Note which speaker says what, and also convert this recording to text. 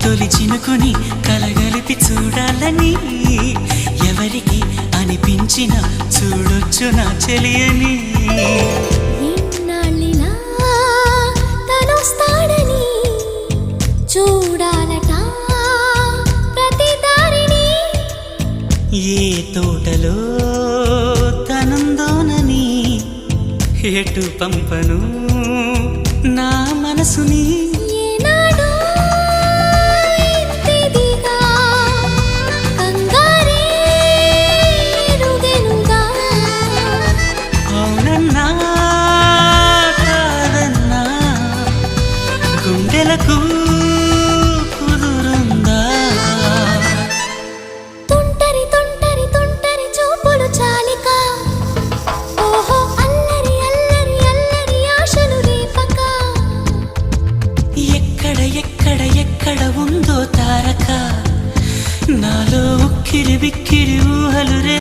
Speaker 1: తొలి చినుకుని కలగలిపి చూడాలని ఎవరికి అనిపించిన చూడొచ్చు నా చెలియని
Speaker 2: ఇన్నాళ్ళిలా తనొస్తాడని చూడాలట ప్రతి దారిని
Speaker 1: ఏ తోటలో తనందోనని ఎటు పంపను నా మనసుని గుండెలకు కుదురుందా
Speaker 2: తుంటరి తుంటరి తుంటరి చూపులు చాలిక ఓహో అల్లరి అల్లరి అల్లరి ఆశలు రేపక
Speaker 1: ఎక్కడ ఎక్కడ ఎక్కడ ఉందో తారక నాలో ఉక్కిరి బిక్కిరి ఊహలు రే